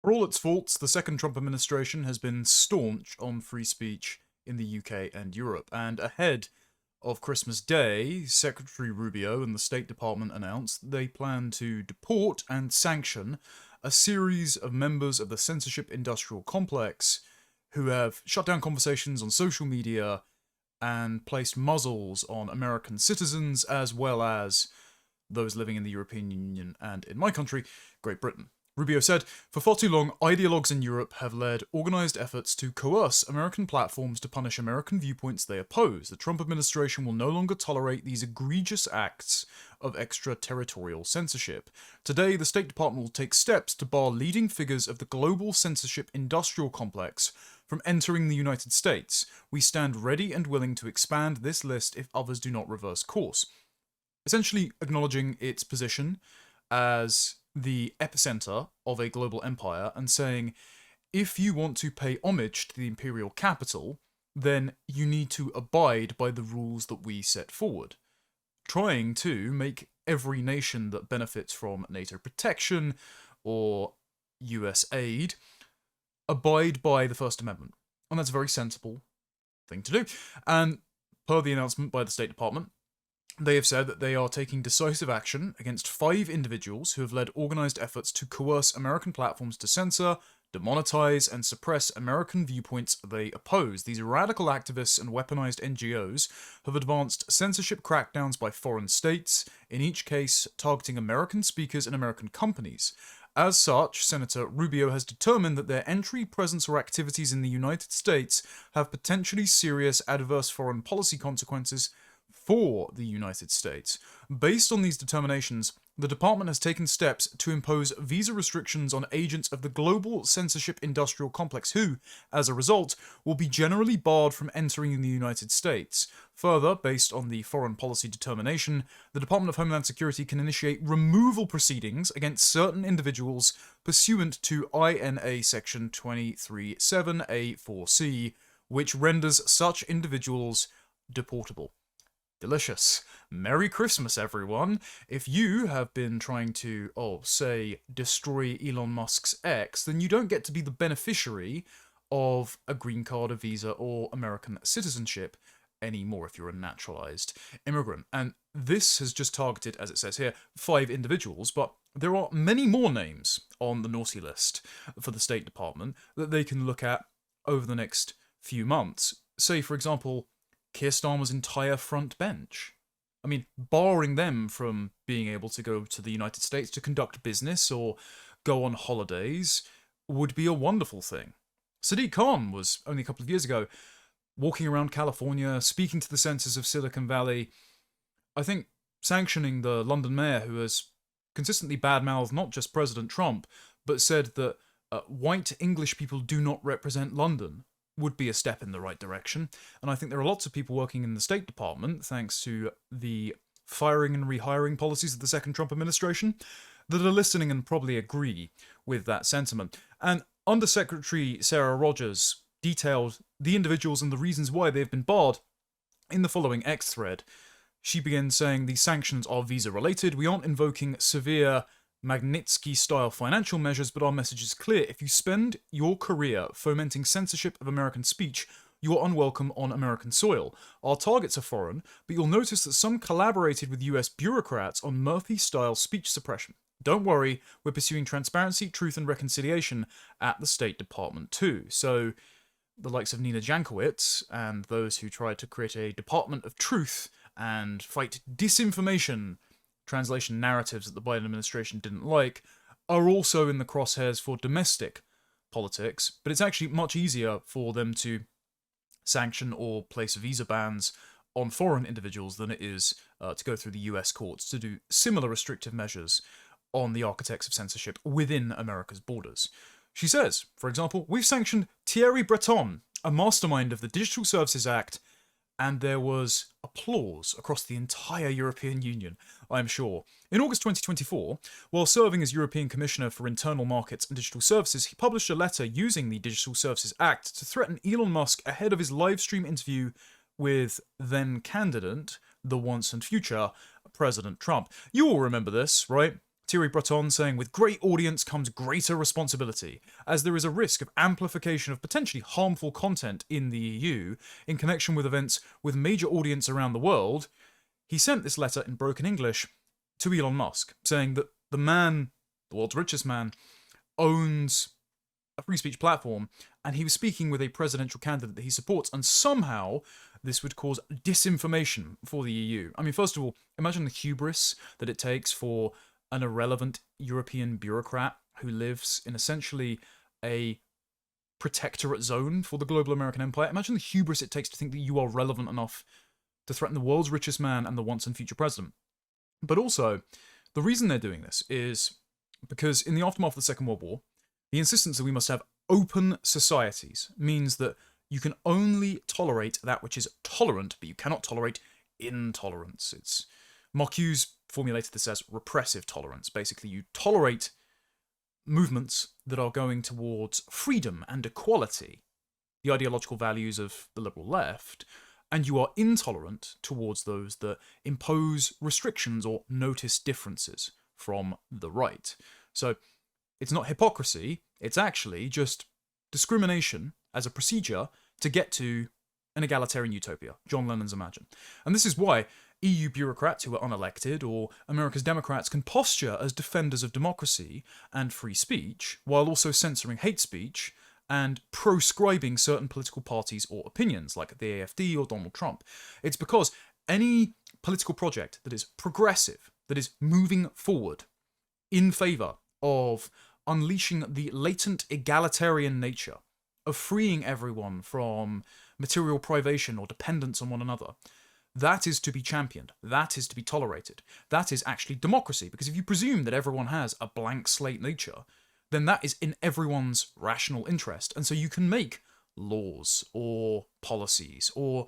For all its faults, the second Trump administration has been staunch on free speech in the UK and Europe. And ahead of Christmas Day, Secretary Rubio and the State Department announced they plan to deport and sanction a series of members of the censorship industrial complex who have shut down conversations on social media and placed muzzles on American citizens as well as those living in the European Union and, in my country, Great Britain. Rubio said, "For far too long, ideologues in Europe have led organised efforts to coerce American platforms to punish American viewpoints they oppose. The Trump administration will no longer tolerate these egregious acts of extraterritorial censorship. Today, the State Department will take steps to bar leading figures of the global censorship industrial complex from entering the United States. We stand ready and willing to expand this list if others do not reverse course." Essentially acknowledging its position as the epicenter of a global empire and saying, if you want to pay homage to the imperial capital, then you need to abide by the rules that we set forward. Trying to make every nation that benefits from NATO protection or US aid abide by the First Amendment. And that's a very sensible thing to do. And per the announcement by the State Department, they have said that they are taking decisive action against 5 individuals who have led organised efforts to coerce American platforms to censor, demonetize, and suppress American viewpoints they oppose. These radical activists and weaponized NGOs have advanced censorship crackdowns by foreign states, in each case targeting American speakers and American companies. As such, Senator Rubio has determined that their entry, presence, or activities in the United States have potentially serious adverse foreign policy consequences for the United States. Based on these determinations, the department has taken steps to impose visa restrictions on agents of the global censorship industrial complex who, as a result, will be generally barred from entering the United States. Further, based on the foreign policy determination, the Department of Homeland Security can initiate removal proceedings against certain individuals pursuant to INA Section 237A4C, which renders such individuals deportable. Delicious. Merry Christmas, everyone. If you have been trying to, say, destroy Elon Musk's X, then you don't get to be the beneficiary of a green card, a visa, or American citizenship anymore if you're a naturalized immigrant. And this has just targeted, as it says here, 5 individuals, but there are many more names on the naughty list for the State Department that they can look at over the next few months. Say, for example, Keir Starmer's entire front bench. I mean, barring them from being able to go to the United States to conduct business or go on holidays would be a wonderful thing. Sadiq Khan was, only a couple of years ago, walking around California, speaking to the censors of Silicon Valley. I think sanctioning the London mayor, who has consistently badmouthed not just President Trump, but said that white English people do not represent London, would be a step in the right direction. And I think there are lots of people working in the State Department, thanks to the firing and rehiring policies of the second Trump administration, that are listening and probably agree with that sentiment. And Undersecretary Sarah Rogers detailed the individuals and the reasons why they've been barred in the following X thread. She begins saying, "These sanctions are visa-related. We aren't invoking severe Magnitsky-style financial measures, but our message is clear. If you spend your career fomenting censorship of American speech, you are unwelcome on American soil. Our targets are foreign, but you'll notice that some collaborated with US bureaucrats on Murphy-style speech suppression. Don't worry, we're pursuing transparency, truth, and reconciliation at the State Department too." So the likes of Nina Jankowicz and those who tried to create a Department of Truth and fight disinformation, translation narratives that the Biden administration didn't like, are also in the crosshairs for domestic politics, but it's actually much easier for them to sanction or place visa bans on foreign individuals than it is to go through the US courts to do similar restrictive measures on the architects of censorship within America's borders. She says, for example, "We've sanctioned Thierry Breton, a mastermind of the Digital Services Act," and there was applause across the entire European Union, I'm sure. In August 2024, while serving as European Commissioner for Internal Markets and Digital Services, he published a letter using the Digital Services Act to threaten Elon Musk ahead of his live-stream interview with then-candidate, the once and future, President Trump. You all remember this, right? Thierry Breton saying, with great audience comes greater responsibility, as there is a risk of amplification of potentially harmful content in the EU in connection with events with major audience around the world. He sent this letter in broken English to Elon Musk, saying that the man, the world's richest man, owns a free speech platform, and he was speaking with a presidential candidate that he supports, and somehow this would cause disinformation for the EU. I mean, first of all, imagine the hubris that it takes for an irrelevant European bureaucrat who lives in essentially a protectorate zone for the global American empire. Imagine the hubris it takes to think that you are relevant enough to threaten the world's richest man and the once and future president. But also, the reason they're doing this is because in the aftermath of the Second World War, the insistence that we must have open societies means that you can only tolerate that which is tolerant, but you cannot tolerate intolerance. It's Marcuse formulated this as repressive tolerance. Basically, you tolerate movements that are going towards freedom and equality, the ideological values of the liberal left, and you are intolerant towards those that impose restrictions or notice differences from the right. So it's not hypocrisy, it's actually just discrimination as a procedure to get to an egalitarian utopia, John Lennon's Imagine. And this is why EU bureaucrats who are unelected or America's Democrats can posture as defenders of democracy and free speech, while also censoring hate speech and proscribing certain political parties or opinions, like the AfD or Donald Trump. It's because any political project that is progressive, that is moving forward in favour of unleashing the latent egalitarian nature, of freeing everyone from material privation or dependence on one another, that is to be championed. That is to be tolerated. That is actually democracy, because if you presume that everyone has a blank slate nature, then that is in everyone's rational interest. And so you can make laws or policies or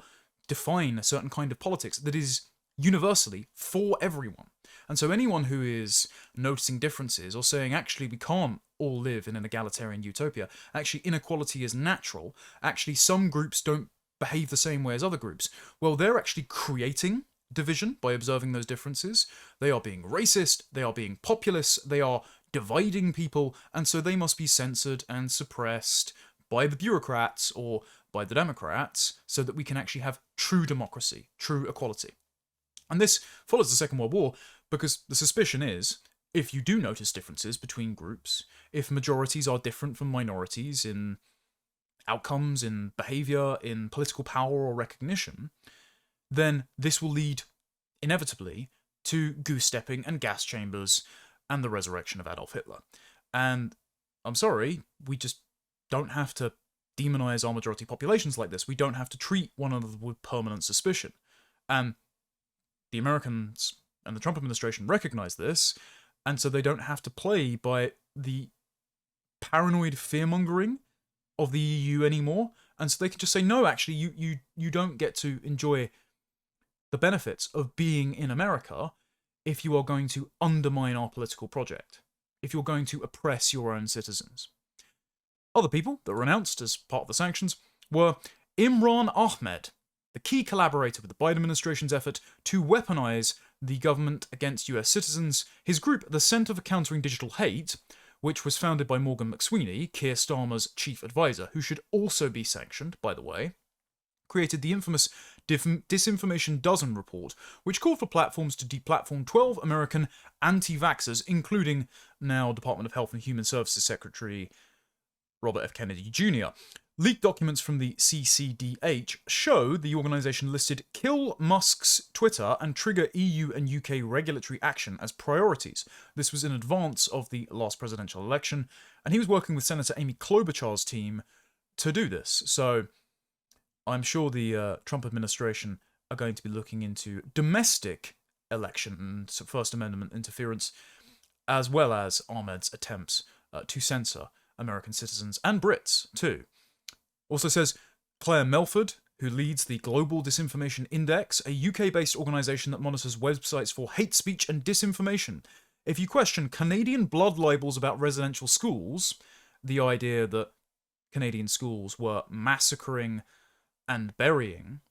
define a certain kind of politics that is universally for everyone. And so anyone who is noticing differences or saying, actually, we can't all live in an egalitarian utopia, actually, inequality is natural, actually, some groups don't behave the same way as other groups, well, they're actually creating division by observing those differences. They are being racist, they are being populist, they are dividing people, and so they must be censored and suppressed by the bureaucrats or by the Democrats so that we can actually have true democracy, true equality. And this follows the Second World War because the suspicion is, if you do notice differences between groups, if majorities are different from minorities in outcomes, in behaviour, in political power or recognition, then this will lead, inevitably, to goose-stepping and gas chambers and the resurrection of Adolf Hitler. And I'm sorry, we just don't have to demonise our majority populations like this. We don't have to treat one another with permanent suspicion. And the Americans and the Trump administration recognise this, and so they don't have to play by the paranoid fear-mongering of the EU anymore, and so they can just say, no, actually, you don't get to enjoy the benefits of being in America if you are going to undermine our political project, if you're going to oppress your own citizens. Other people that were announced as part of the sanctions were Imran Ahmed, the key collaborator with the Biden administration's effort to weaponize the government against US citizens. His group, the Center for Countering Digital Hate, which was founded by Morgan McSweeney, Keir Starmer's chief advisor, who should also be sanctioned, by the way, created the infamous Disinformation Dozen report, which called for platforms to deplatform 12 American anti-vaxxers, including now Department of Health and Human Services Secretary Robert F. Kennedy Jr. Leaked documents from the CCDH show the organisation listed kill Musk's Twitter and trigger EU and UK regulatory action as priorities. This was in advance of the last presidential election, and he was working with Senator Amy Klobuchar's team to do this. So I'm sure the Trump administration are going to be looking into domestic election and First Amendment interference, as well as Ahmed's attempts to censor American citizens and Brits too. Also says Claire Melford, who leads the Global Disinformation Index, a UK-based organisation that monitors websites for hate speech and disinformation. If you question Canadian blood libels about residential schools, the idea that Canadian schools were massacring and burying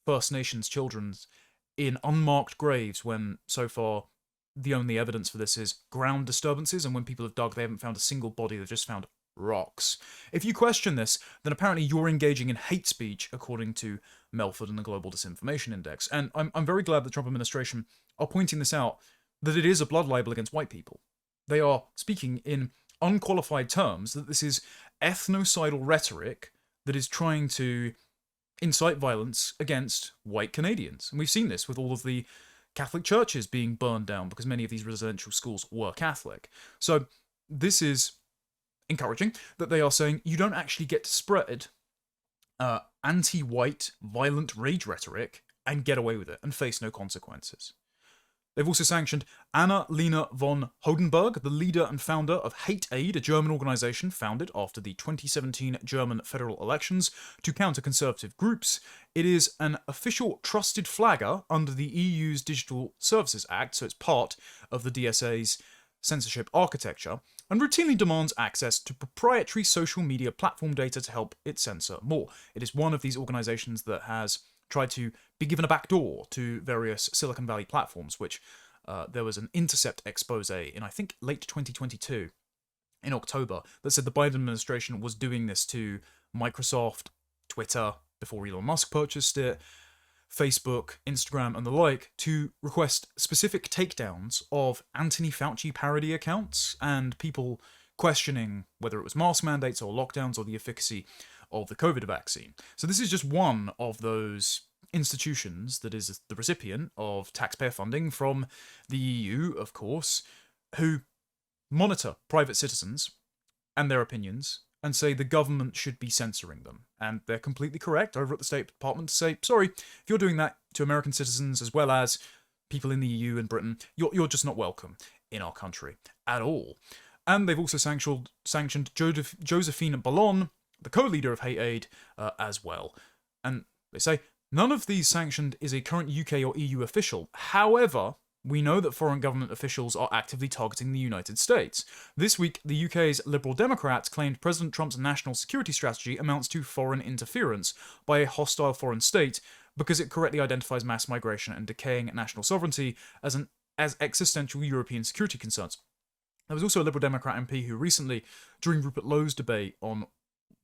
First Nations children in unmarked graves when so far the only evidence for this is ground disturbances, and when people have dug, they haven't found a single body, they've just found rocks. If you question this, then apparently you're engaging in hate speech, according to Melford and the Global Disinformation Index. And I'm very glad the Trump administration are pointing this out, that it is a blood libel against white people. They are speaking in unqualified terms that this is ethnocidal rhetoric that is trying to incite violence against white Canadians. And we've seen this with all of the Catholic churches being burned down because many of these residential schools were Catholic. So this is encouraging that they are saying you don't actually get to spread anti-white violent rage rhetoric and get away with it and face no consequences. They've also sanctioned Anna-Lena von Hodenberg, the leader and founder of Hate Aid, a German organisation founded after the 2017 German federal elections to counter conservative groups. It is an official trusted flagger under the EU's Digital Services Act, so it's part of the DSA's censorship architecture, and routinely demands access to proprietary social media platform data to help it censor more. It is one of these organisations that has tried to be given a backdoor to various Silicon Valley platforms, which there was an Intercept expose in, I think, late 2022, in October, that said the Biden administration was doing this to Microsoft, Twitter, before Elon Musk purchased it, Facebook, Instagram, and the like, to request specific takedowns of Anthony Fauci parody accounts and people questioning whether it was mask mandates or lockdowns or the efficacy of the COVID vaccine. So this is just one of those institutions that is the recipient of taxpayer funding from the EU, of course, who monitor private citizens and their opinions and say the government should be censoring them. And they're completely correct over at the State Department to say, sorry, if you're doing that to American citizens as well as people in the EU and Britain, you're just not welcome in our country at all. And they've also sanctioned Josephine Ballon, the co-leader of Hate Aid, as well. And they say, none of these sanctioned is a current UK or EU official. However, we know that foreign government officials are actively targeting the United States. This week, the UK's Liberal Democrats claimed President Trump's national security strategy amounts to foreign interference by a hostile foreign state because it correctly identifies mass migration and decaying national sovereignty as existential European security concerns. There was also a Liberal Democrat MP who recently, during Rupert Lowe's debate on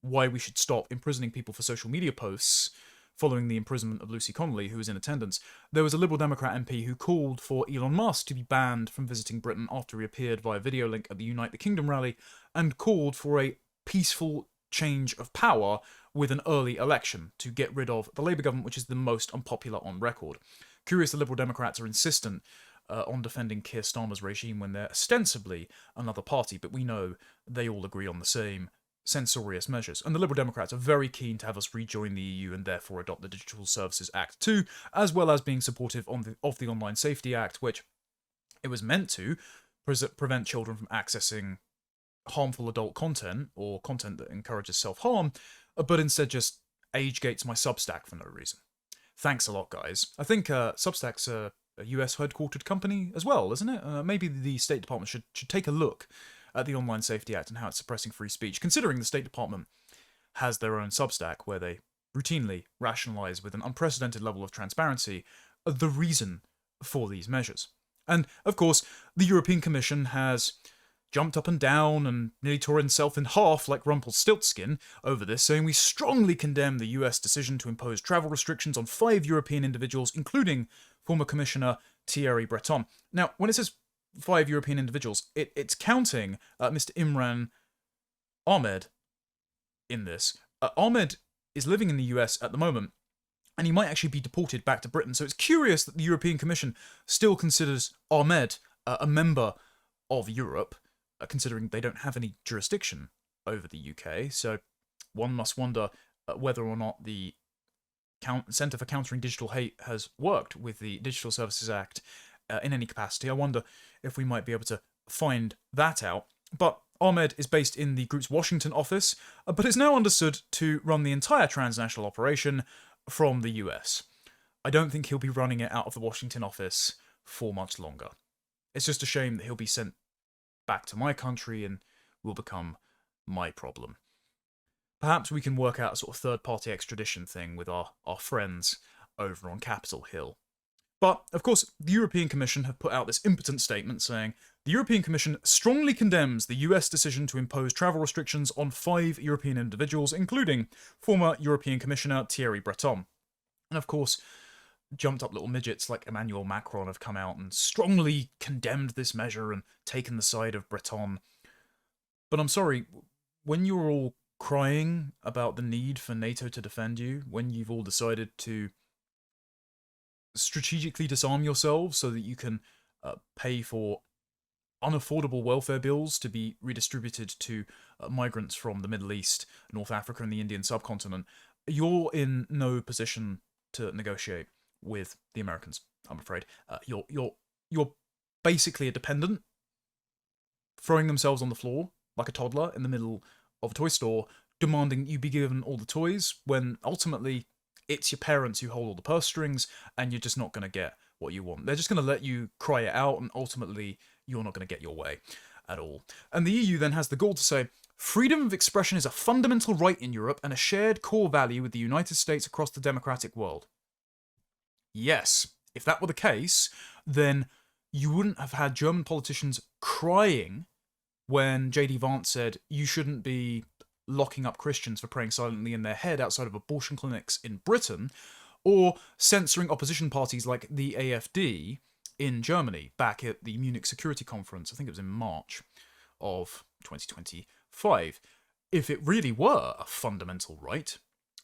why we should stop imprisoning people for social media posts following the imprisonment of Lucy Connolly, who was in attendance, there was a Liberal Democrat MP who called for Elon Musk to be banned from visiting Britain after he appeared via video link at the Unite the Kingdom rally, and called for a peaceful change of power with an early election to get rid of the Labour government, which is the most unpopular on record. Curious the Liberal Democrats are insistent on defending Keir Starmer's regime when they're ostensibly another party, but we know they all agree on the same censorious measures. And the Liberal Democrats are very keen to have us rejoin the EU and therefore adopt the Digital Services Act too, as well as being supportive of the Online Safety Act, which it was meant to prevent children from accessing harmful adult content or content that encourages self-harm, but instead just age gates my Substack for no reason. Thanks a lot, guys. I think Substack's a US headquartered company as well, isn't it? Maybe the State Department should take a look at the Online Safety Act and how it's suppressing free speech, considering the State Department has their own Substack where they routinely rationalise with an unprecedented level of transparency the reason for these measures. And, of course, the European Commission has jumped up and down and nearly tore himself in half like Rumpelstiltskin over this, saying we strongly condemn the US decision to impose travel restrictions on 5 European individuals, including former Commissioner Thierry Breton. Now, when it says 5 European individuals, it's counting Mr. Imran Ahmed in this. Ahmed is living in the US at the moment, and he might actually be deported back to Britain. So it's curious that the European Commission still considers Ahmed a member of Europe, considering they don't have any jurisdiction over the UK. So one must wonder whether or not the Centre for Countering Digital Hate has worked with the Digital Services Act in any capacity. I wonder if we might be able to find that out. But Ahmed is based in the group's Washington office, but is now understood to run the entire transnational operation from the US. I don't think he'll be running it out of the Washington office for much longer. It's just a shame that he'll be sent back to my country and will become my problem. Perhaps we can work out a sort of third-party extradition thing with our friends over on Capitol Hill. But, of course, the European Commission have put out this impotent statement saying, the European Commission strongly condemns the US decision to impose travel restrictions on 5 European individuals, including former European Commissioner Thierry Breton. And, of course, jumped up little midgets like Emmanuel Macron have come out and strongly condemned this measure and taken the side of Breton. But I'm sorry, when you're all crying about the need for NATO to defend you, when you've all decided to strategically disarm yourselves so that you can pay for unaffordable welfare bills to be redistributed to migrants from the Middle East, North Africa, and the Indian subcontinent, you're in no position to negotiate with the Americans. I'm afraid you're basically a dependent, throwing themselves on the floor like a toddler in the middle of a toy store, demanding you be given all the toys when ultimately it's your parents who hold all the purse strings, and you're just not going to get what you want. They're just going to let you cry it out, and ultimately you're not going to get your way at all. And the EU then has the gall to say, freedom of expression is a fundamental right in Europe and a shared core value with the United States across the democratic world. Yes, if that were the case, then you wouldn't have had German politicians crying when J.D. Vance said you shouldn't be locking up Christians for praying silently in their head outside of abortion clinics in Britain, or censoring opposition parties like the AfD in Germany back at the Munich Security Conference. I think it was in March of 2025. If it really were a fundamental right,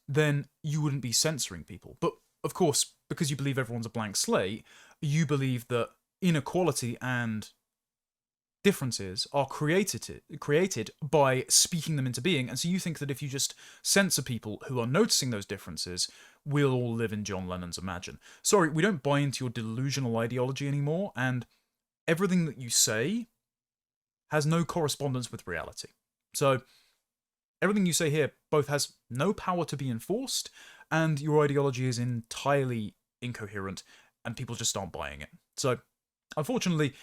then you wouldn't be censoring people. But, of course, because you believe everyone's a blank slate, you believe that inequality and differences are created by speaking them into being, and so you think that if you just censor people who are noticing those differences, we'll all live in John Lennon's Imagine. Sorry, we don't buy into your delusional ideology anymore, and everything that you say has no correspondence with reality. So everything you say here both has no power to be enforced, and your ideology is entirely incoherent, and people just aren't buying it. So, unfortunately,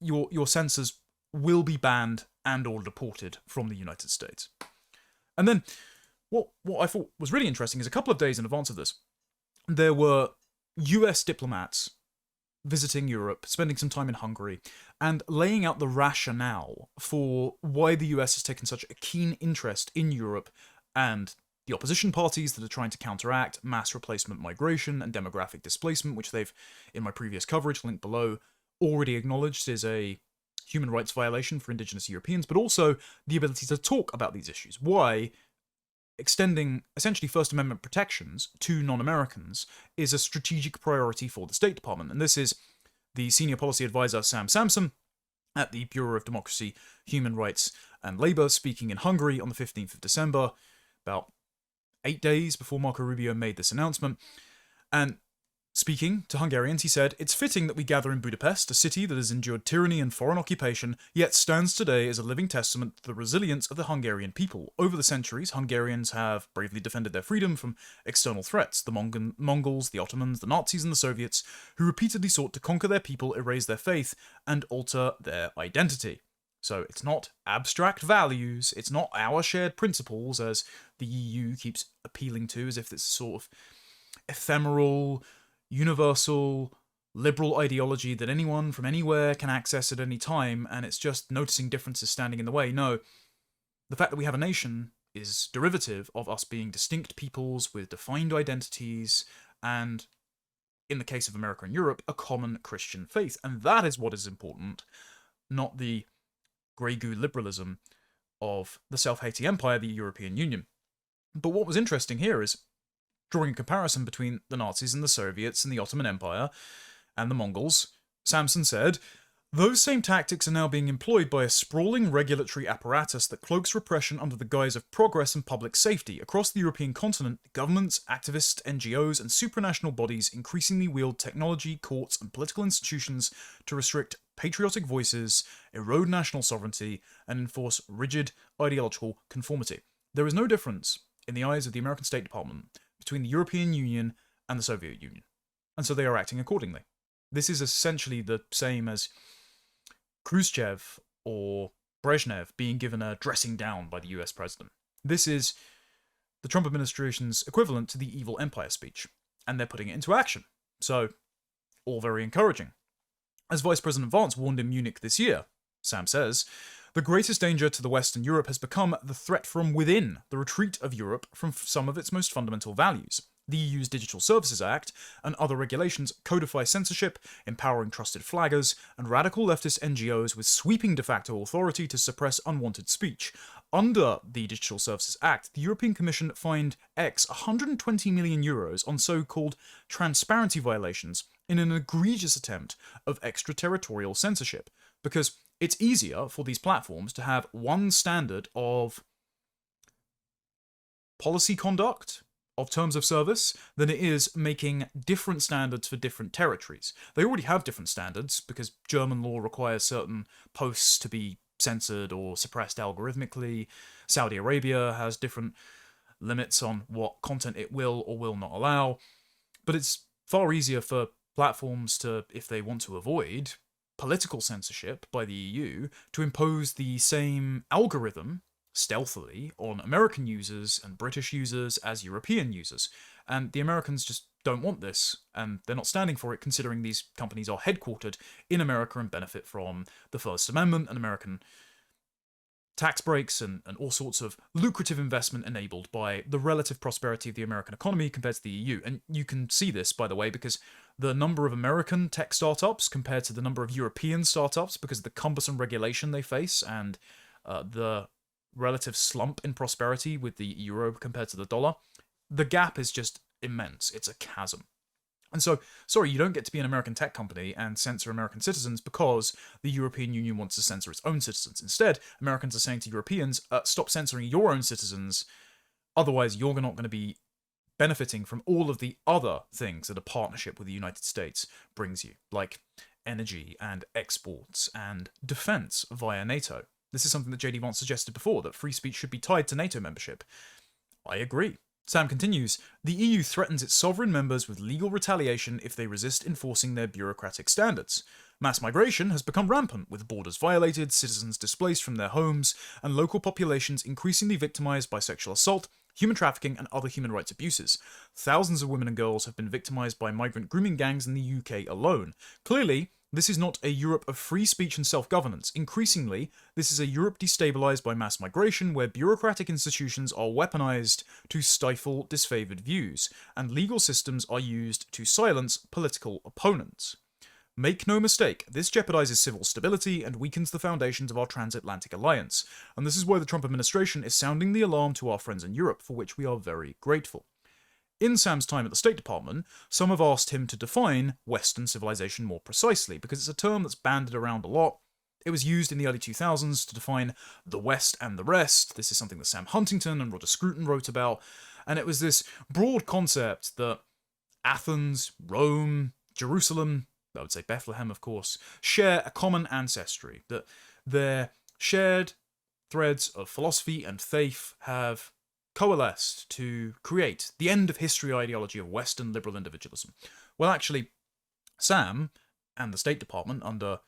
your censors will be banned and or deported from the United States. And then, what I thought was really interesting is a couple of days in advance of this, there were US diplomats visiting Europe, spending some time in Hungary, and laying out the rationale for why the US has taken such a keen interest in Europe and the opposition parties that are trying to counteract mass replacement migration and demographic displacement, which they've, in my previous coverage, linked below, already acknowledged is a human rights violation for indigenous Europeans, but also the ability to talk about these issues. Why extending essentially First Amendment protections to non-Americans is a strategic priority for the State Department. And this is the senior policy advisor Sam Samson at the Bureau of Democracy, Human Rights and Labour speaking in Hungary on the 15th of December, about 8 days before Marco Rubio made this announcement. And speaking to Hungarians, he said, "It's fitting that we gather in Budapest, a city that has endured tyranny and foreign occupation, yet stands today as a living testament to the resilience of the Hungarian people. Over the centuries, Hungarians have bravely defended their freedom from external threats, the Mongols, the Ottomans, the Nazis, and the Soviets, who repeatedly sought to conquer their people, erase their faith, and alter their identity." So it's not abstract values, it's not our shared principles, as the EU keeps appealing to, as if it's sort of ephemeral, universal, liberal ideology that anyone from anywhere can access at any time, and it's just noticing differences standing in the way. No, the fact that we have a nation is derivative of us being distinct peoples with defined identities, and, in the case of America and Europe, a common Christian faith. And that is what is important, not the grey goo liberalism of the self-hating empire, the European Union. But what was interesting here is drawing a comparison between the Nazis and the Soviets and the Ottoman Empire and the Mongols. Samson said, "Those same tactics are now being employed by a sprawling regulatory apparatus that cloaks repression under the guise of progress and public safety. Across the European continent, governments, activists, NGOs, and supranational bodies increasingly wield technology, courts, and political institutions to restrict patriotic voices, erode national sovereignty, and enforce rigid ideological conformity. There is no difference, in the eyes of the American State Department, between the European Union and the Soviet Union, and so they are acting accordingly. This is essentially the same as Khrushchev or Brezhnev being given a dressing down by the US president. This is the Trump administration's equivalent to the evil empire speech, and they're putting it into action. So all very encouraging. As Vice President Vance warned in Munich this year, Sam says, the greatest danger to the West and Europe has become the threat from within, the retreat of Europe from some of its most fundamental values. The EU's Digital Services Act and other regulations codify censorship, empowering trusted flaggers, and radical leftist NGOs with sweeping de facto authority to suppress unwanted speech. Under the Digital Services Act, the European Commission fined X €120 million on so-called transparency violations in an egregious attempt of extraterritorial censorship, because it's easier for these platforms to have one standard of policy conduct, of terms of service, than it is making different standards for different territories. They already have different standards because German law requires certain posts to be censored or suppressed algorithmically. Saudi Arabia has different limits on what content it will or will not allow. But it's far easier for platforms to, if they want to avoid political censorship by the EU, to impose the same algorithm stealthily on American users and British users as European users. And the Americans just don't want this, and they're not standing for it, considering these companies are headquartered in America and benefit from the First Amendment and American tax breaks and all sorts of lucrative investment enabled by the relative prosperity of the American economy compared to the EU. And you can see this, by the way, because the number of American tech startups compared to the number of European startups, because of the cumbersome regulation they face and the relative slump in prosperity with the euro compared to the dollar, the gap is just immense. It's a chasm. And so, sorry, you don't get to be an American tech company and censor American citizens because the European Union wants to censor its own citizens. Instead, Americans are saying to Europeans, stop censoring your own citizens, otherwise you're not going to be benefiting from all of the other things that a partnership with the United States brings you, like energy and exports and defense via NATO. This is something that J.D. Vance suggested before, that free speech should be tied to NATO membership. I agree. Sam continues, the EU threatens its sovereign members with legal retaliation if they resist enforcing their bureaucratic standards. Mass migration has become rampant, with borders violated, citizens displaced from their homes, and local populations increasingly victimized by sexual assault, human trafficking, and other human rights abuses. Thousands of women and girls have been victimized by migrant grooming gangs in the UK alone. Clearly, this is not a Europe of free speech and self-governance. Increasingly, this is a Europe destabilized by mass migration, where bureaucratic institutions are weaponized to stifle disfavored views, and legal systems are used to silence political opponents. Make no mistake, this jeopardizes civil stability and weakens the foundations of our transatlantic alliance, and this is why the Trump administration is sounding the alarm to our friends in Europe, for which we are very grateful. In Sam's time at the State Department, some have asked him to define Western civilization more precisely, because it's a term that's banded around a lot. It was used in the early 2000s to define the West and the rest. This is something that Sam Huntington and Roger Scruton wrote about, and it was this broad concept that Athens, Rome, Jerusalem, I would say Bethlehem, of course, share a common ancestry, that their shared threads of philosophy and faith have coalesced to create the end of history ideology of Western liberal individualism. Well, actually, Sam and the State Department, under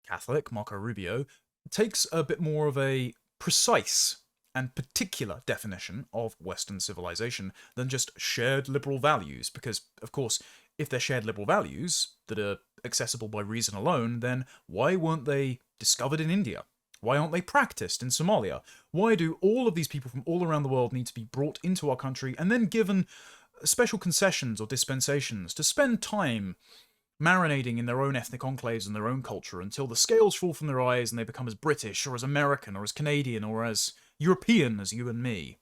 Catholic Marco Rubio, takes a bit more of a precise and particular definition of Western civilization than just shared liberal values, because, of course, if they're shared liberal values that are accessible by reason alone, then why weren't they discovered in India? Why aren't they practiced in Somalia? Why do all of these people from all around the world need to be brought into our country and then given special concessions or dispensations to spend time marinating in their own ethnic enclaves and their own culture until the scales fall from their eyes and they become as British or as American or as Canadian or as European as you and me?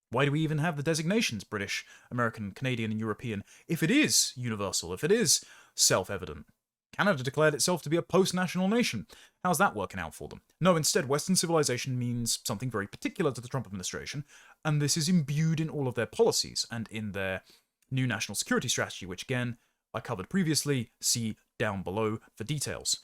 Why do we even have the designations British, American, Canadian, and European if it is universal, if it is self-evident? Canada declared itself to be a post-national nation. How's that working out for them? No, instead, Western civilization means something very particular to the Trump administration, and this is imbued in all of their policies and in their new national security strategy, which, again, I covered previously. See down below for details.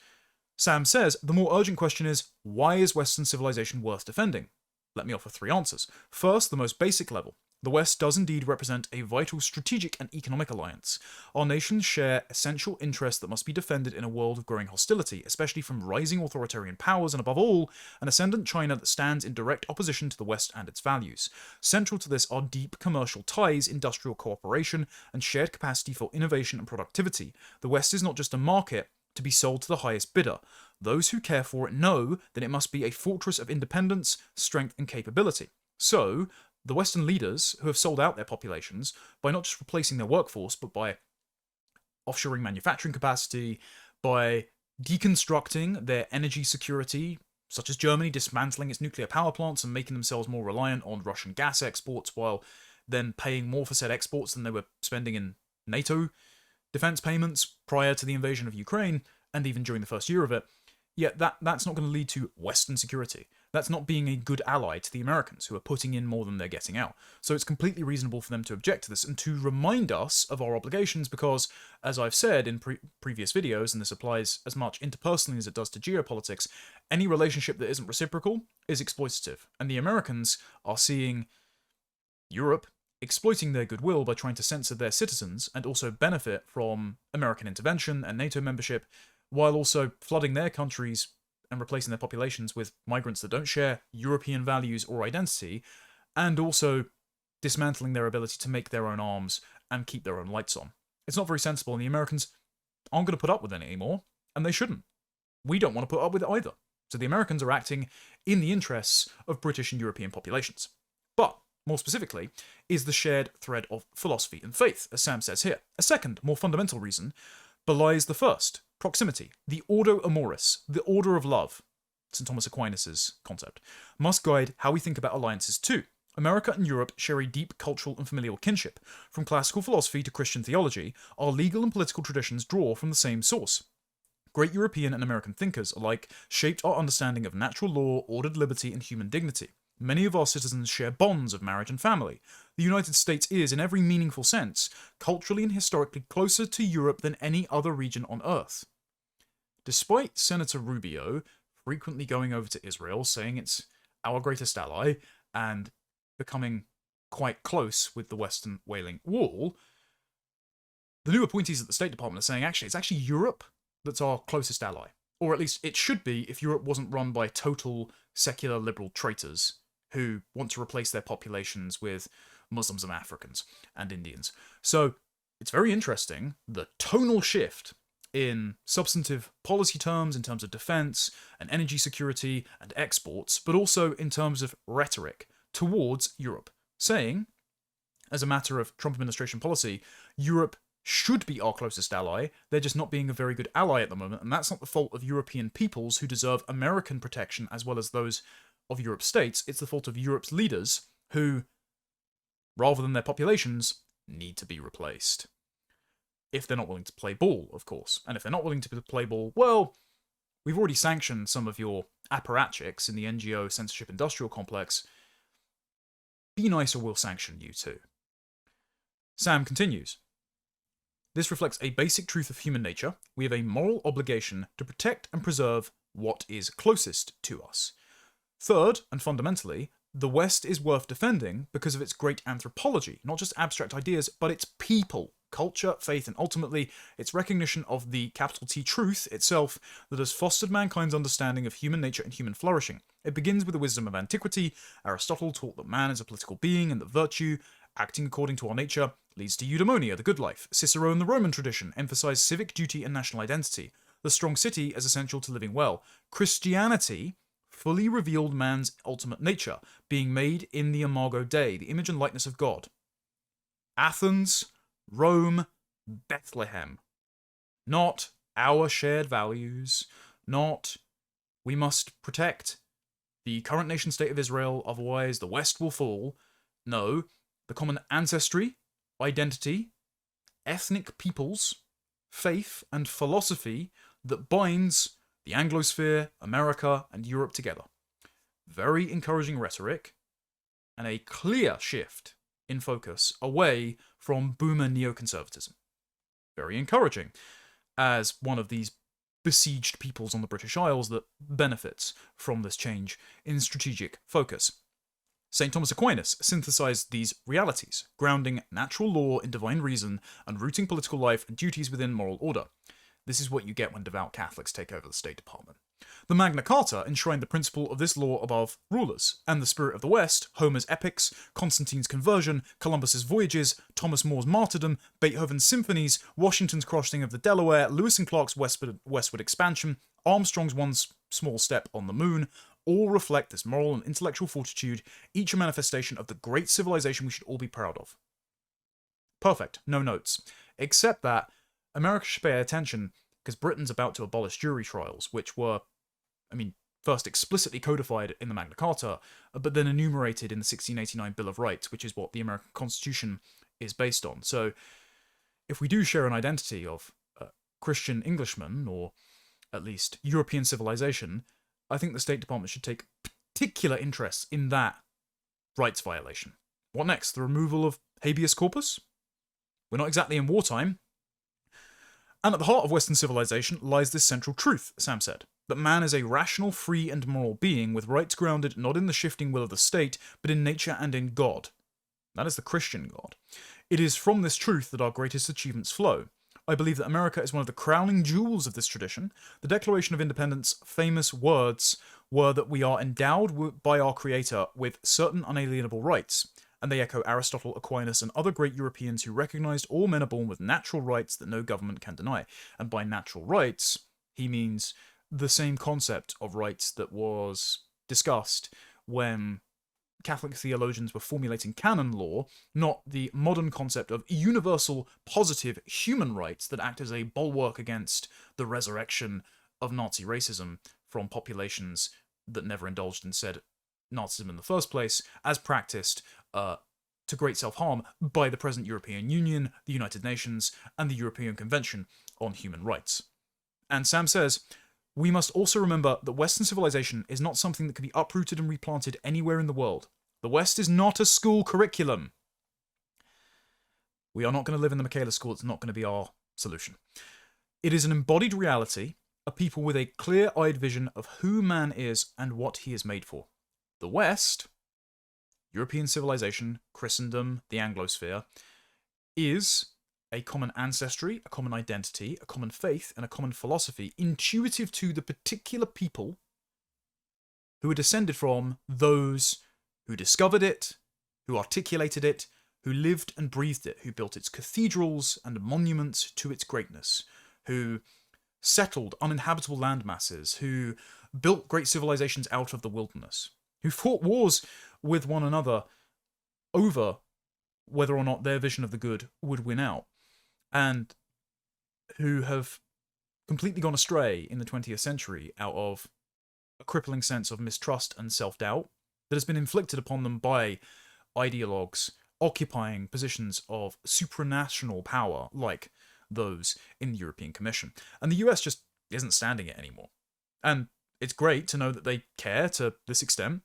Sam says, the more urgent question is, why is Western civilization worth defending? Let me offer three answers. First, the most basic level. The West does indeed represent a vital strategic and economic alliance. Our nations share essential interests that must be defended in a world of growing hostility, especially from rising authoritarian powers and, above all, an ascendant China that stands in direct opposition to the West and its values. Central to this are deep commercial ties, industrial cooperation, and shared capacity for innovation and productivity. The West is not just a market to be sold to the highest bidder. Those who care for it know that it must be a fortress of independence, strength, and capability. So, the Western leaders who have sold out their populations by not just replacing their workforce, but by offshoring manufacturing capacity, by deconstructing their energy security, such as Germany dismantling its nuclear power plants and making themselves more reliant on Russian gas exports, while then paying more for said exports than they were spending in NATO defense payments prior to the invasion of Ukraine, and even during the first year of it. Yet that's not going to lead to Western security. That's not being a good ally to the Americans, who are putting in more than they're getting out. So it's completely reasonable for them to object to this and to remind us of our obligations because, as I've said in previous videos, and this applies as much interpersonally as it does to geopolitics, any relationship that isn't reciprocal is exploitative. And the Americans are seeing Europe exploiting their goodwill by trying to censor their citizens and also benefit from American intervention and NATO membership, while also flooding their countries and replacing their populations with migrants that don't share European values or identity, and also dismantling their ability to make their own arms and keep their own lights on. It's not very sensible, and the Americans aren't going to put up with it anymore, and they shouldn't. We don't want to put up with it either. So the Americans are acting in the interests of British and European populations. But, more specifically, is the shared thread of philosophy and faith, as Sam says here. A second, more fundamental reason belies the first. Proximity, the ordo amoris, the order of love, St. Thomas Aquinas' concept, must guide how we think about alliances too. America and Europe share a deep cultural and familial kinship. From classical philosophy to Christian theology, our legal and political traditions draw from the same source. Great European and American thinkers alike shaped our understanding of natural law, ordered liberty, and human dignity. Many of our citizens share bonds of marriage and family. The United States is, in every meaningful sense, culturally and historically closer to Europe than any other region on Earth. Despite Senator Rubio frequently going over to Israel, saying it's our greatest ally, and becoming quite close with the Western Wailing Wall, the new appointees at the State Department are saying it's actually Europe that's our closest ally. Or at least it should be if Europe wasn't run by total secular liberal traitors who want to replace their populations with Muslims and Africans and Indians. So it's very interesting, the tonal shift in substantive policy terms, in terms of defense and energy security and exports, but also in terms of rhetoric towards Europe, saying, as a matter of Trump administration policy, Europe should be our closest ally, they're just not being a very good ally at the moment, and that's not the fault of European peoples who deserve American protection as well as those of Europe's states, it's the fault of Europe's leaders who, rather than their populations, need to be replaced. If they're not willing to play ball, of course. And if they're not willing to play ball, well, we've already sanctioned some of your apparatchiks in the NGO censorship industrial complex. Be nice or we'll sanction you too. Sam continues. This reflects a basic truth of human nature. We have a moral obligation to protect and preserve what is closest to us. Third, and fundamentally, the West is worth defending because of its great anthropology, not just abstract ideas, but its people, culture, faith, and ultimately its recognition of the capital T truth itself that has fostered mankind's understanding of human nature and human flourishing. It begins with the wisdom of antiquity. Aristotle taught that man is a political being and that virtue, acting according to our nature, leads to eudaimonia, the good life. Cicero and the Roman tradition emphasized civic duty and national identity. The strong city as essential to living well. Christianity fully revealed man's ultimate nature, being made in the imago Dei, the image and likeness of God. Athens, Rome, Bethlehem. Not our shared values, not we must protect the current nation state of Israel, otherwise the West will fall. No, the common ancestry, identity, ethnic peoples, faith, and philosophy that binds the Anglosphere, America, and Europe together. Very encouraging rhetoric, and a clear shift in focus away from boomer neoconservatism. Very encouraging, as one of these besieged peoples on the British Isles that benefits from this change in strategic focus. St. Thomas Aquinas synthesized these realities, grounding natural law in divine reason and rooting political life and duties within moral order. This is what you get when devout Catholics take over the State Department. The Magna Carta enshrined the principle of this law above rulers, and the spirit of the West, Homer's epics, Constantine's conversion, Columbus's voyages, Thomas More's martyrdom, Beethoven's symphonies, Washington's crossing of the Delaware, Lewis and Clark's westward expansion, Armstrong's one small step on the moon, all reflect this moral and intellectual fortitude, each a manifestation of the great civilization we should all be proud of. Perfect, no notes. Except that America should pay attention because Britain's about to abolish jury trials, which were, first explicitly codified in the Magna Carta, but then enumerated in the 1689 Bill of Rights, which is what the American Constitution is based on. So, if we do share an identity of Christian Englishmen, or at least European civilization, I think the State Department should take particular interest in that rights violation. What next? The removal of habeas corpus? We're not exactly in wartime. And at the heart of Western civilization lies this central truth, Sam said, that man is a rational, free, and moral being with rights grounded not in the shifting will of the state, but in nature and in God. That is the Christian God. It is from this truth that our greatest achievements flow. I believe that America is one of the crowning jewels of this tradition. The Declaration of Independence famous words were that we are endowed by our Creator with certain unalienable rights, and they echo Aristotle, Aquinas, and other great Europeans who recognized all men are born with natural rights that no government can deny. And by natural rights, he means the same concept of rights that was discussed when Catholic theologians were formulating canon law, not the modern concept of universal, positive human rights that act as a bulwark against the resurrection of Nazi racism from populations that never indulged in said Nazism in the first place, as practiced to great self-harm by the present European Union, the United Nations, and the European Convention on Human Rights. And Sam says, we must also remember that Western civilization is not something that can be uprooted and replanted anywhere in the world. The West is not a school curriculum. We are not going to live in the Michaela school. It's not going to be our solution. It is an embodied reality, a people with a clear-eyed vision of who man is and what he is made for. The West, European civilization, Christendom, the Anglosphere, is a common ancestry, a common identity, a common faith, and a common philosophy intuitive to the particular people who are descended from those who discovered it, who articulated it, who lived and breathed it, who built its cathedrals and monuments to its greatness, who settled uninhabitable land masses, who built great civilizations out of the wilderness, who fought wars with one another over whether or not their vision of the good would win out, and who have completely gone astray in the 20th century out of a crippling sense of mistrust and self-doubt that has been inflicted upon them by ideologues occupying positions of supranational power like those in the European Commission. And the US just isn't standing it anymore. And it's great to know that they care to this extent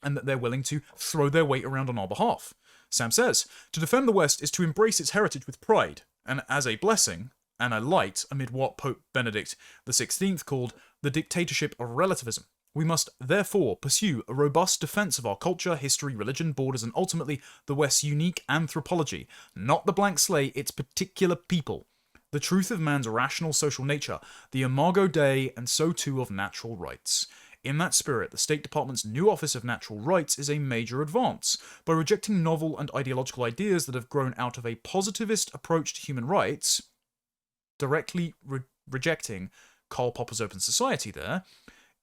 and that they're willing to throw their weight around on our behalf. Sam says, to defend the West is to embrace its heritage with pride, and as a blessing, and a light amid what Pope Benedict XVI called the dictatorship of relativism. We must, therefore, pursue a robust defense of our culture, history, religion, borders, and ultimately the West's unique anthropology, not the blank slate, its particular people. The truth of man's rational social nature, the imago Dei, and so too of natural rights. In that spirit, the State Department's new Office of Natural Rights is a major advance. By rejecting novel and ideological ideas that have grown out of a positivist approach to human rights, directly rejecting Karl Popper's open society there,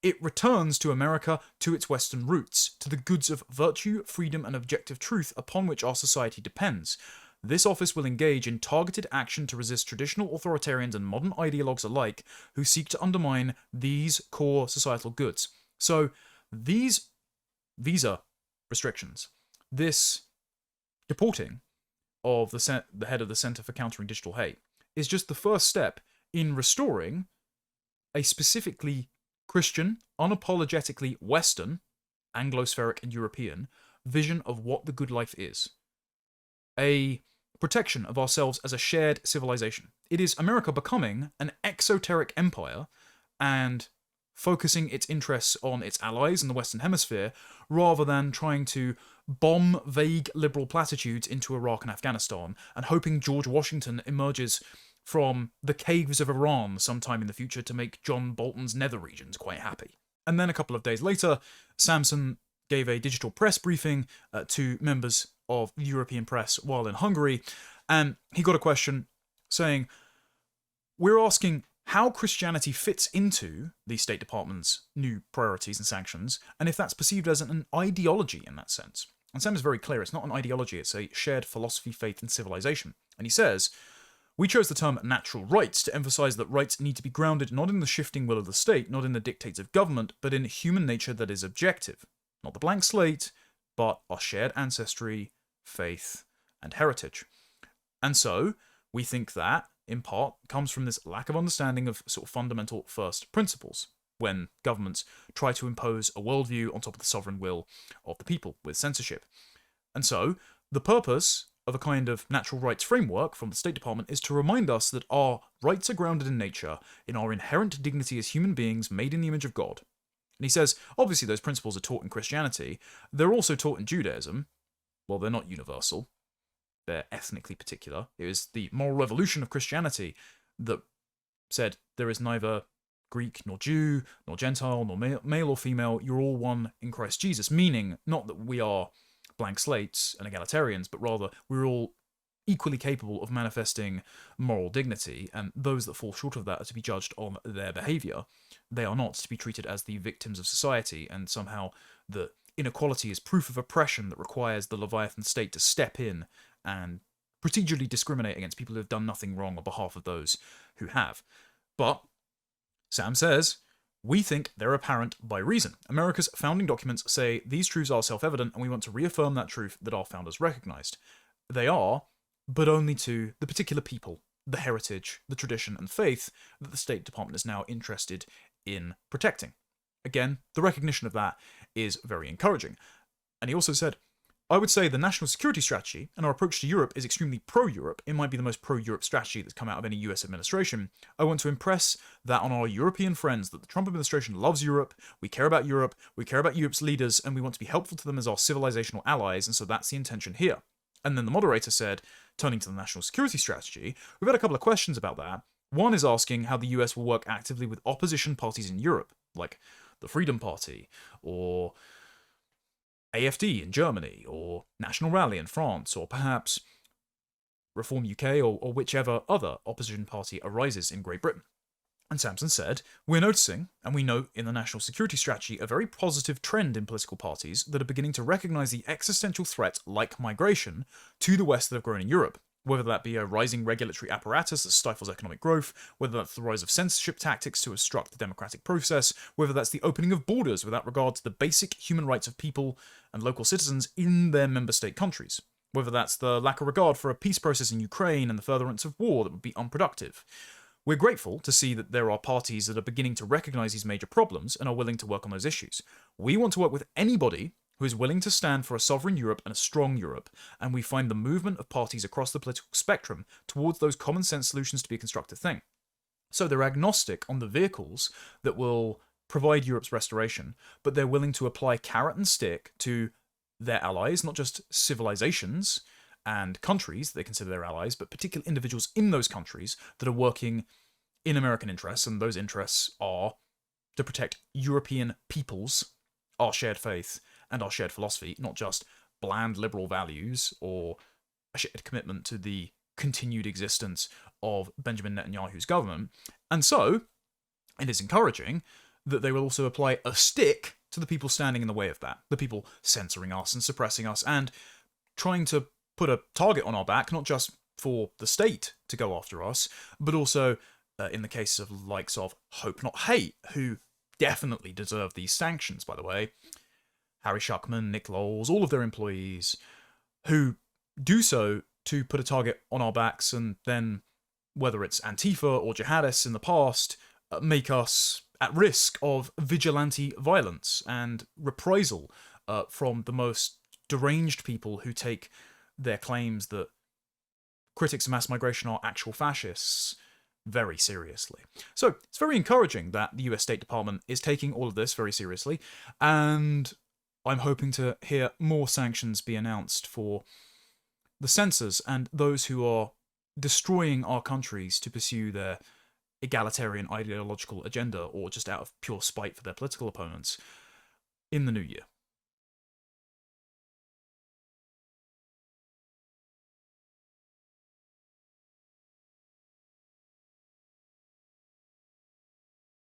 it returns to America to its Western roots, to the goods of virtue, freedom, and objective truth upon which our society depends. This office will engage in targeted action to resist traditional authoritarians and modern ideologues alike who seek to undermine these core societal goods. So, these visa restrictions, this deporting of the head of the Center for Countering Digital Hate, is just the first step in restoring a specifically Christian, unapologetically Western, Anglospheric and European vision of what the good life is. A protection of ourselves as a shared civilization. It is America becoming an exoteric empire and focusing its interests on its allies in the Western Hemisphere, rather than trying to bomb vague liberal platitudes into Iraq and Afghanistan, and hoping George Washington emerges from the caves of Iran sometime in the future to make John Bolton's nether regions quite happy. And then a couple of days later, Samson gave a digital press briefing to members of the European press while in Hungary, and he got a question saying, "We're asking how Christianity fits into the State Department's new priorities and sanctions, and if that's perceived as an ideology in that sense." And Sam is very clear, it's not an ideology, it's a shared philosophy, faith, and civilization. And he says, "We chose the term natural rights to emphasize that rights need to be grounded not in the shifting will of the state, not in the dictates of government, but in human nature that is objective. Not the blank slate, but our shared ancestry, faith, and heritage." And so, we think that, in part, comes from this lack of understanding of sort of fundamental first principles, when governments try to impose a worldview on top of the sovereign will of the people with censorship. And so, the purpose of a kind of natural rights framework from the State Department is to remind us that our rights are grounded in nature, in our inherent dignity as human beings made in the image of God. And he says, obviously those principles are taught in Christianity, they're also taught in Judaism. Well, they're not universal. They're ethnically particular. It was the moral revolution of Christianity that said there is neither Greek nor Jew, nor Gentile, nor male or female, you're all one in Christ Jesus, meaning not that we are blank slates and egalitarians, but rather we're all equally capable of manifesting moral dignity, and those that fall short of that are to be judged on their behaviour. They are not to be treated as the victims of society, and somehow the inequality is proof of oppression that requires the Leviathan state to step in and procedurally discriminate against people who have done nothing wrong on behalf of those who have. But, Sam says, we think they're apparent by reason. America's founding documents say these truths are self-evident, and we want to reaffirm that truth that our founders recognized. They are, but only to the particular people, the heritage, the tradition, and faith that the State Department is now interested in protecting. Again, the recognition of that is very encouraging. And he also said, I would say the national security strategy and our approach to Europe is extremely pro-Europe. It might be the most pro-Europe strategy that's come out of any US administration. I want to impress that on our European friends that the Trump administration loves Europe, we care about Europe's leaders, and we want to be helpful to them as our civilizational allies, and so that's the intention here. And then the moderator said, turning to the national security strategy, we've had a couple of questions about that. One is asking how the US will work actively with opposition parties in Europe, like the Freedom Party, or AfD in Germany, or National Rally in France, or perhaps Reform UK, or whichever other opposition party arises in Great Britain. And Samson said, we're noticing, and we note in the national security strategy, a very positive trend in political parties that are beginning to recognise the existential threat, like migration, to the West that have grown in Europe. Whether that be a rising regulatory apparatus that stifles economic growth, whether that's the rise of censorship tactics to obstruct the democratic process, whether that's the opening of borders without regard to the basic human rights of people and local citizens in their member state countries, whether that's the lack of regard for a peace process in Ukraine and the furtherance of war that would be unproductive. We're grateful to see that there are parties that are beginning to recognise these major problems and are willing to work on those issues. We want to work with anybody who is willing to stand for a sovereign Europe and a strong Europe, and we find the movement of parties across the political spectrum towards those common sense solutions to be a constructive thing. So they're agnostic on the vehicles that will provide Europe's restoration, but they're willing to apply carrot and stick to their allies, not just civilizations and countries that they consider their allies, but particular individuals in those countries that are working in American interests, and those interests are to protect European peoples, our shared faith, and our shared philosophy, not just bland liberal values or a shared commitment to the continued existence of Benjamin Netanyahu's government. And so, it is encouraging that they will also apply a stick to the people standing in the way of that, the people censoring us and suppressing us and trying to put a target on our back, not just for the state to go after us, but also in the case of likes of Hope Not Hate, who definitely deserve these sanctions, by the way. Harry Schuckman, Nick Lowles, all of their employees, who do so to put a target on our backs, and then, whether it's Antifa or jihadists in the past, make us at risk of vigilante violence and reprisal from the most deranged people who take their claims that critics of mass migration are actual fascists very seriously. So it's very encouraging that the US State Department is taking all of this very seriously, and I'm hoping to hear more sanctions be announced for the censors and those who are destroying our countries to pursue their egalitarian ideological agenda, or just out of pure spite for their political opponents, in the new year.